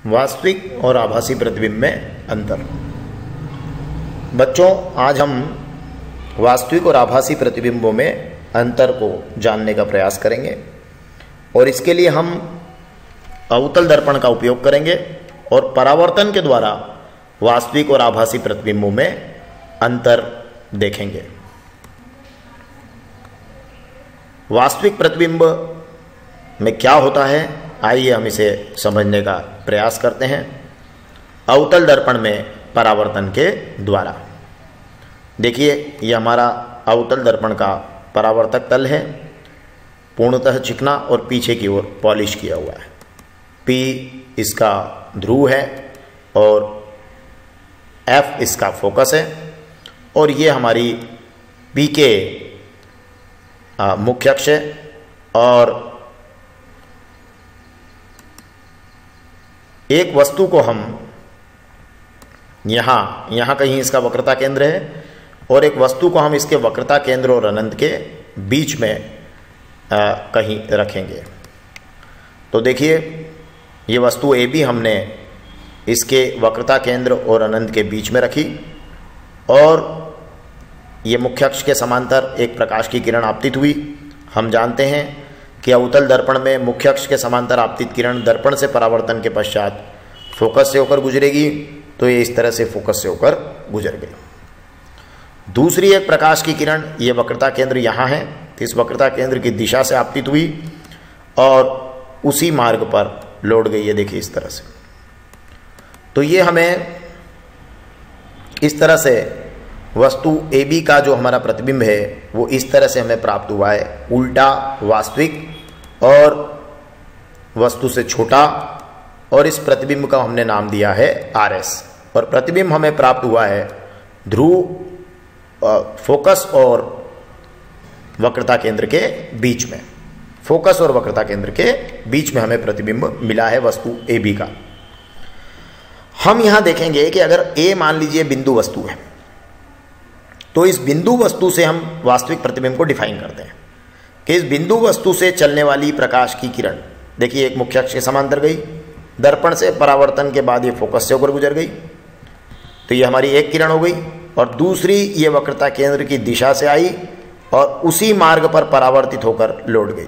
वास्तविक और आभासी प्रतिबिंब में अंतर। बच्चों, आज हम वास्तविक और आभासी प्रतिबिंबों में अंतर को जानने का प्रयास करेंगे और इसके लिए हम अवतल दर्पण का उपयोग करेंगे और परावर्तन के द्वारा वास्तविक और आभासी प्रतिबिंबों में अंतर देखेंगे। वास्तविक प्रतिबिंब में क्या होता है, आइए हम इसे समझने का प्रयास करते हैं। अवतल दर्पण में परावर्तन के द्वारा, देखिए ये हमारा अवतल दर्पण का परावर्तक तल है, पूर्णतः चिकना और पीछे की ओर पॉलिश किया हुआ है। P इसका ध्रुव है और F इसका फोकस है और ये हमारी P के मुख्य अक्ष है और एक वस्तु को हम यहाँ कहीं इसका वक्रता केंद्र है और एक वस्तु को हम इसके वक्रता केंद्र और अनंत के बीच में कहीं रखेंगे। तो देखिए ये वस्तु ए बी हमने इसके वक्रता केंद्र और अनंत के बीच में रखी और ये मुख्य अक्ष के समांतर एक प्रकाश की किरण आपतित हुई। हम जानते हैं कि अवतल दर्पण में मुख्य अक्ष के समांतर आपतित किरण दर्पण से परावर्तन के पश्चात फोकस से होकर गुजरेगी, तो ये इस तरह से फोकस से होकर गुजर गई। दूसरी एक प्रकाश की किरण, ये वक्रता केंद्र यहाँ है, तो इस वक्रता केंद्र की दिशा से आपतित हुई और उसी मार्ग पर लौट गई है, देखिए इस तरह से। तो ये हमें इस तरह से वस्तु ए बी का जो हमारा प्रतिबिंब है वो इस तरह से हमें प्राप्त हुआ है, उल्टा वास्तविक और वस्तु से छोटा, और इस प्रतिबिंब का हमने नाम दिया है RS। और प्रतिबिंब हमें प्राप्त हुआ है ध्रुव फोकस और वक्रता केंद्र के बीच में। फोकस और वक्रता केंद्र के बीच में हमें प्रतिबिंब मिला है वस्तु ए बी का। हम यहां देखेंगे कि अगर A मान लीजिए बिंदु वस्तु है, तो इस बिंदु वस्तु से हम वास्तविक प्रतिबिंब को डिफाइन करते हैं कि इस बिंदु वस्तु से चलने वाली प्रकाश की किरण, देखिए एक मुख्य अक्ष के समांतर गई, दर्पण से परावर्तन के बाद ये फोकस से होकर गुजर गई, तो ये हमारी एक किरण हो गई, और दूसरी ये वक्रता केंद्र की दिशा से आई और उसी मार्ग पर परावर्तित होकर लौट गई।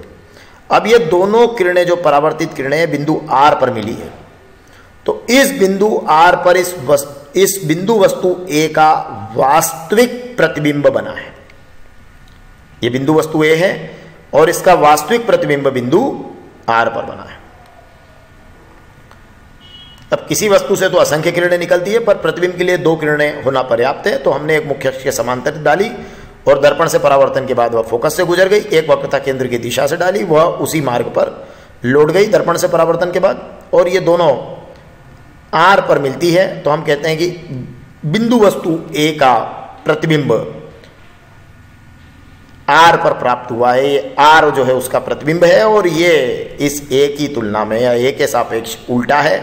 अब ये दोनों किरणें जो परावर्तित किरणें बिंदु R पर मिली है, तो इस बिंदु R पर इस बिंदु वस्तु A का वास्तविक प्रतिबिंब बना है। ये बिंदु वस्तु A है और इसका वास्तविक प्रतिबिंब बिंदु R पर बना है। अब किसी वस्तु से तो असंख्य किरणें निकलती है, पर प्रतिबिंब के लिए दो किरणें होना पर्याप्त है, तो हमने एक मुख्य अक्ष के समांतर डाली और दर्पण से परावर्तन के बाद वह फोकस से गुजर गई। एक वक्रता केंद्र की दिशा से डाली, वह उसी मार्ग पर लौट गई दर्पण से परावर्तन के बाद, और ये दोनों R पर मिलती है, तो हम कहते हैं कि बिंदु वस्तु A का प्रतिबिंब R पर प्राप्त हुआ है। ये R जो है उसका प्रतिबिंब है और ये इस A की तुलना में या A के सापेक्ष उल्टा है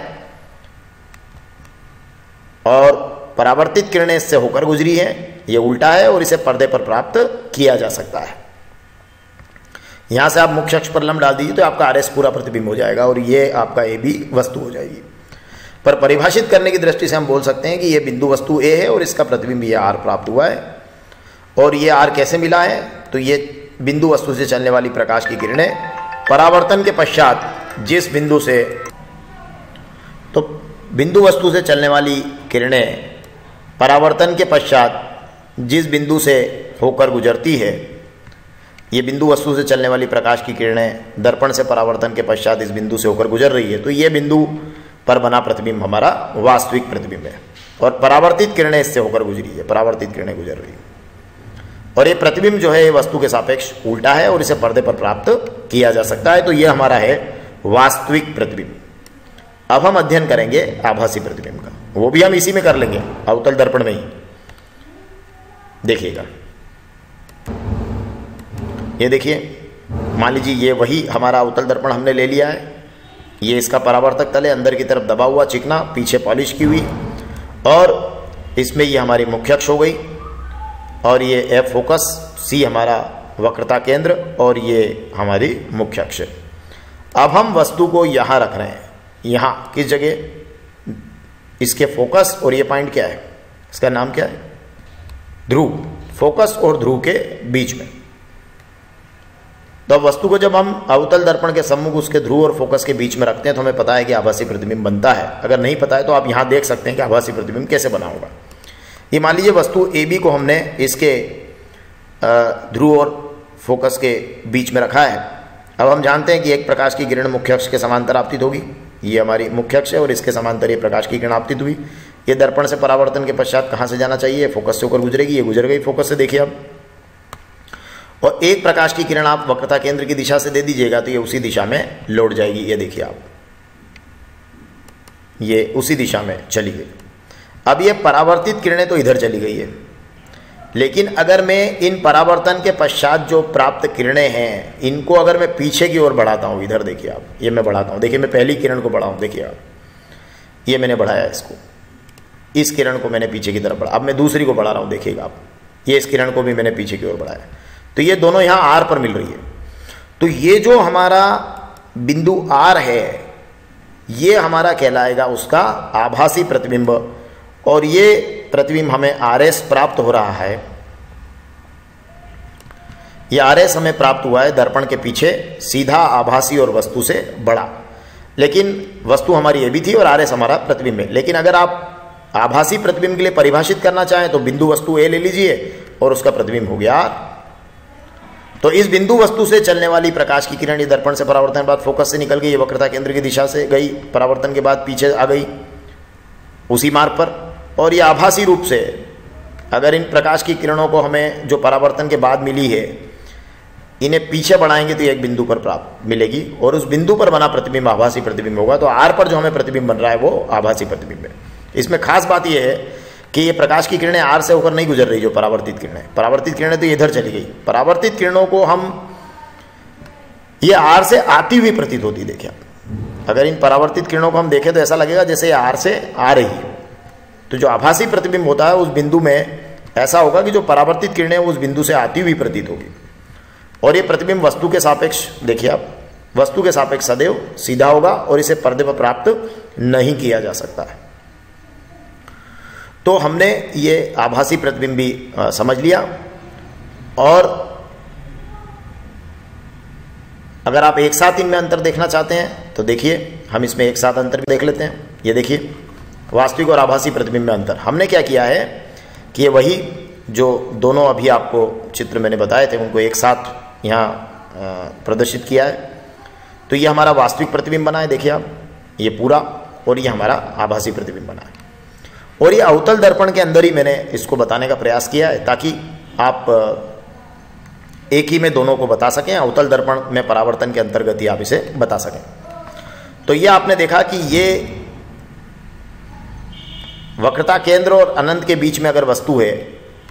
और परावर्तित किरणें इससे होकर गुजरी है, ये उल्टा है और इसे पर्दे पर प्राप्त किया जा सकता है। यहां से आप मुख्य अक्ष पर लंब डाल दीजिए तो आपका RS पूरा प्रतिबिंब हो जाएगा और ये आपका AB वस्तु हो जाएगी। पर परिभाषित करने की दृष्टि से हम बोल सकते हैं कि ये बिंदु वस्तु A है और इसका प्रतिबिंब ये R प्राप्त हुआ है। और ये R कैसे मिला है, तो ये बिंदु वस्तु से चलने वाली प्रकाश की किरणें परावर्तन के पश्चात जिस बिंदु से, तो बिंदु वस्तु से चलने वाली किरणें परावर्तन के पश्चात जिस बिंदु से होकर गुजरती है, ये बिंदु वस्तु से चलने वाली प्रकाश की किरणें दर्पण से परावर्तन के पश्चात इस बिंदु से होकर गुजर रही है, तो ये बिंदु पर बना प्रतिबिंब हमारा वास्तविक प्रतिबिंब है। और परावर्तित किरणें इससे होकर गुजरी है, परावर्तित किरणें गुजर रही है, और ये प्रतिबिंब जो है वस्तु के सापेक्ष उल्टा है और इसे पर्दे पर प्राप्त किया जा सकता है। तो ये हमारा है वास्तविक प्रतिबिंब। अब हम अध्ययन करेंगे आभासी प्रतिबिंब का, वो भी हम इसी में कर लेंगे, अवतल दर्पण में ही। देखिएगा, ये देखिए, मान लीजिए ये वही हमारा अवतल दर्पण हमने ले लिया है, ये इसका परावर्तक तल है, अंदर की तरफ दबा हुआ चिकना, पीछे पॉलिश की हुई, और इसमें ये हमारी मुख्य अक्ष हो गई और ये F फोकस, C हमारा वक्रता केंद्र और ये हमारी मुख्य अक्ष। अब हम वस्तु को यहाँ रख रहे हैं, यहाँ किस जगह, इसके फोकस और ये पॉइंट क्या है, इसका नाम क्या है, ध्रुव, फोकस और ध्रुव के बीच में। तो अब वस्तु को जब हम अवतल दर्पण के सम्मुख उसके ध्रुव और फोकस के बीच में रखते हैं तो हमें पता है कि आभासी प्रतिबिंब बनता है। अगर नहीं पता है तो आप यहाँ देख सकते हैं कि आभासी प्रतिबिंब कैसे बना होगा। ये मान लीजिए वस्तु ए बी को हमने इसके ध्रुव और फोकस के बीच में रखा है। अब हम जानते हैं कि एक प्रकाश की किरण मुख्य अक्ष के समांतर आपतित होगी, ये हमारी मुख्य अक्ष है और इसके समांतर ये प्रकाश की किरण आपतित हुई। ये दर्पण से परावर्तन के पश्चात कहाँ से जाना चाहिए, फोकस से होकर गुजरेगी, ये गुजर गई फोकस से, देखिए अब। और एक प्रकाश की किरण आप वक्रता केंद्र की दिशा से दे दीजिएगा तो ये उसी दिशा में लौट जाएगी, ये देखिए आप, ये उसी दिशा में चली गई। अब ये परावर्तित किरणें तो इधर चली गई है, लेकिन अगर मैं इन परावर्तन के पश्चात जो प्राप्त किरणें हैं इनको अगर मैं पीछे की ओर बढ़ाता हूँ, इधर देखिए आप, ये मैं बढ़ाता हूँ, देखिए मैं पहली किरण को बढ़ाऊँ, देखिए आप, ये मैंने बढ़ाया इसको, इस किरण को मैंने पीछे की तरफ बढ़ा। अब मैं दूसरी को बढ़ा रहा हूँ, देखिएगा आप, ये इस किरण को भी मैंने पीछे की ओर बढ़ाया, तो ये दोनों यहाँ आर पर मिल रही है। तो ये जो हमारा बिंदु आर है ये हमारा कहलाएगा उसका आभासी प्रतिबिंब, और ये प्रतिबिंब हमें आर एस प्राप्त हो रहा है। ये आर एस हमें प्राप्त हुआ है दर्पण के पीछे सीधा आभासी और वस्तु से बड़ा, लेकिन वस्तु हमारी ये भी थी और आर एस हमारा प्रतिबिंब है। लेकिन अगर आप आभासी प्रतिबिंब के लिए परिभाषित करना चाहें तो बिंदु वस्तु ए ले लीजिए और उसका प्रतिबिंब हो गया आर। तो इस बिंदु वस्तु से चलने वाली प्रकाश की किरण ये दर्पण से परावर्तन के बाद फोकस से निकल गई, ये वक्रता केंद्र की दिशा से गई, परावर्तन के बाद पीछे आ गई उसी मार्ग पर। और ये आभासी रूप से अगर इन प्रकाश की किरणों को हमें जो परावर्तन के बाद मिली है इन्हें पीछे बढ़ाएंगे तो एक बिंदु पर प्राप्त मिलेगी और उस बिंदु पर बना प्रतिबिंब आभासी प्रतिबिंब होगा। तो आर पर जो हमें प्रतिबिंब बन रहा है वो आभासी प्रतिबिंब है। इसमें खास बात यह है कि ये प्रकाश की किरणें आर से होकर नहीं गुजर रही, जो परावर्तित किरणें तो इधर चली गई। परावर्तित किरणों को हम ये आर से आती हुई प्रतीत होती, देखिए अगर इन परावर्तित किरणों को हम देखें तो ऐसा लगेगा जैसे ये आर से आ रही है। तो जो आभासी प्रतिबिंब होता है उस बिंदु में ऐसा होगा कि जो परावर्तित किरणें उस बिंदु से आती हुई प्रतीत होगी, और ये प्रतिबिंब वस्तु के सापेक्ष, देखिए आप, वस्तु के सापेक्ष सदैव सीधा होगा और इसे पर्दे पर प्राप्त नहीं किया जा सकता है। तो हमने ये आभासी प्रतिबिंब भी समझ लिया। और अगर आप एक साथ इनमें अंतर देखना चाहते हैं तो देखिए हम इसमें एक साथ अंतर भी देख लेते हैं। ये देखिए वास्तविक और आभासी प्रतिबिंब में अंतर। हमने क्या किया है कि ये वही जो दोनों अभी आपको चित्र मैंने बताए थे उनको एक साथ यहाँ प्रदर्शित किया है। तो ये हमारा वास्तविक प्रतिबिंब बना है, देखिए आप, ये पूरा, और ये हमारा आभासी प्रतिबिंब बना है। और ये अवतल दर्पण के अंदर ही मैंने इसको बताने का प्रयास किया है ताकि आप एक ही में दोनों को बता सकें। अवतल दर्पण में परावर्तन के अंतर्गत ही आप इसे बता सकें। तो ये आपने देखा कि ये वक्रता केंद्र और अनंत के बीच में अगर वस्तु है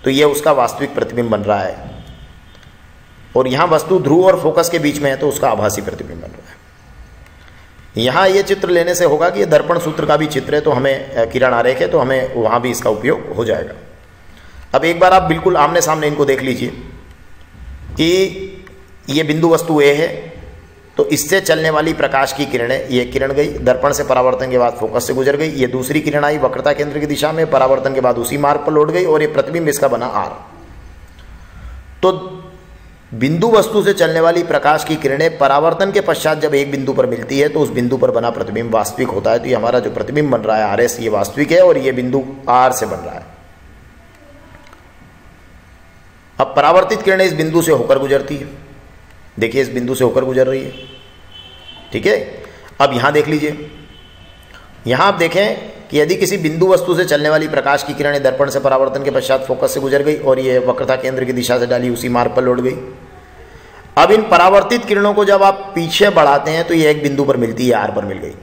तो ये उसका वास्तविक प्रतिबिंब बन रहा है, और यहाँ वस्तु ध्रुव और फोकस के बीच में है तो उसका आभासी प्रतिबिंब बन रहा है। यहाँ ये चित्र लेने से होगा कि ये दर्पण सूत्र का भी चित्र है, तो हमें किरण आरेख है तो हमें वहाँ भी इसका उपयोग हो जाएगा। अब एक बार आप बिल्कुल आमने सामने इनको देख लीजिए कि ये बिंदु वस्तु ए है, तो इससे चलने वाली प्रकाश की किरणें, ये किरण गई दर्पण से परावर्तन के बाद फोकस से गुजर गई, ये दूसरी किरण आई वक्रता केंद्र की दिशा में, परावर्तन के बाद उसी मार्ग पर लौट गई, और ये प्रतिबिंब इसका बना आर। तो बिंदु वस्तु से चलने वाली प्रकाश की किरणें परावर्तन के पश्चात जब एक बिंदु पर मिलती है तो उस बिंदु पर बना प्रतिबिंब वास्तविक होता है। तो ये हमारा जो प्रतिबिंब बन रहा है आर एस, ये वास्तविक है और ये बिंदु आर से बन रहा है। अब परावर्तित किरणें इस बिंदु से होकर गुजरती है, देखिए इस बिंदु से होकर गुजर रही है, ठीक है। अब यहां देख लीजिए, यहां आप देखें कि यदि किसी बिंदु वस्तु से चलने वाली प्रकाश की किरणें दर्पण से परावर्तन के पश्चात फोकस से गुजर गई और ये वक्रता केंद्र की दिशा से डाली उसी मार्ग पर लौट गई। अब इन परावर्तित किरणों को जब आप पीछे बढ़ाते हैं तो ये एक बिंदु पर मिलती है, आर पर मिल गई,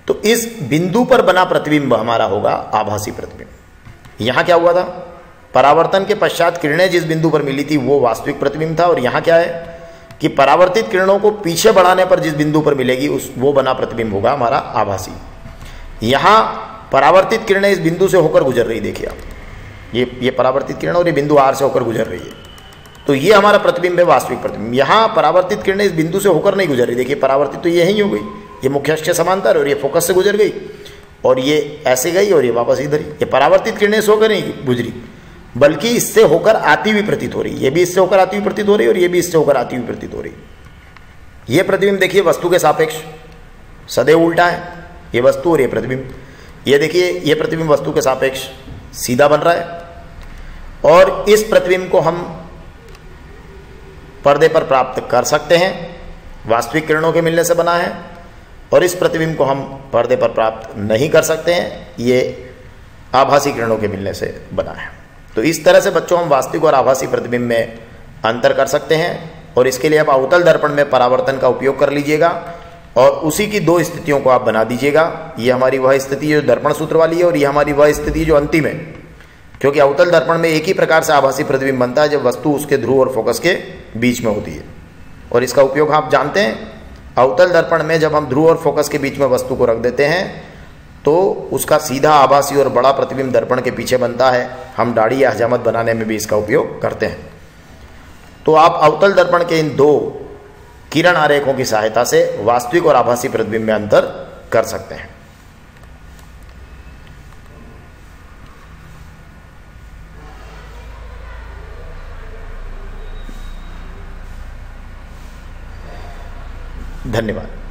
तो इस बिंदु पर बना प्रतिबिंब हमारा होगा आभासी प्रतिबिंब। यहां क्या हुआ था, परावर्तन के पश्चात किरणें जिस बिंदु पर मिली थी वो वास्तविक प्रतिबिंब था, और यहां क्या है कि परावर्तित किरणों को पीछे बढ़ाने पर जिस बिंदु पर मिलेगी वो बना प्रतिबिंब होगा हमारा आभासी। यहां परावर्तित किरणें इस बिंदु से होकर गुजर रही, देखिए आप, ये परावर्तित किरण और ये बिंदु आर से होकर गुजर रही है, तो ये हमारा प्रतिबिंब है वास्तविक प्रतिबिंब। यहां परावर्तित किरणें इस बिंदु से होकर नहीं गुजर रही, देखिए परावर्तित तो यही हो गई, ये मुख्य अक्ष के समांतर और ये फोकस से गुजर गई, और ये ऐसे गई और ये वापस इधर ही। ये परावर्तित किरणें से होकर नहीं गुजरी, बल्कि इससे होकर आती हुई प्रतीत हो रही। ये भी इससे होकर आती हुई प्रतीत हो रही और ये भी इससे होकर आती हुई प्रतीत हो रही। ये प्रतिबिंब देखिए वस्तु के सापेक्ष सदैव उल्टा है, ये वस्तु और ये प्रतिबिंब। ये देखिए ये प्रतिबिंब वस्तु के सापेक्ष सीधा बन रहा है, और इस प्रतिबिंब को हम पर्दे पर प्राप्त कर सकते हैं, वास्तविक किरणों के मिलने से बना है, और इस प्रतिबिंब को हम पर्दे पर प्राप्त नहीं कर सकते हैं, ये आभासी किरणों के मिलने से बना है। तो इस तरह से बच्चों हम वास्तविक और आभासी प्रतिबिंब में अंतर कर सकते हैं, और इसके लिए आप अवतल दर्पण में परावर्तन का उपयोग कर लीजिएगा और उसी की दो स्थितियों को आप बना दीजिएगा। ये हमारी वह स्थिति जो दर्पण सूत्र वाली है, और ये हमारी वह स्थिति जो अंतिम है, क्योंकि अवतल दर्पण में एक ही प्रकार से आभासी प्रतिबिंब बनता है जब वस्तु उसके ध्रुव और फोकस के बीच में होती है। और इसका उपयोग आप जानते हैं, अवतल दर्पण में जब हम ध्रुव और फोकस के बीच में वस्तु को रख देते हैं तो उसका सीधा आभासी और बड़ा प्रतिबिंब दर्पण के पीछे बनता है। हम दाढ़ी या हजामत बनाने में भी इसका उपयोग करते हैं। तो आप अवतल दर्पण के इन दो किरण आरेखों की सहायता से वास्तविक और आभासी प्रतिबिंब में अंतर कर सकते हैं। धन्यवाद।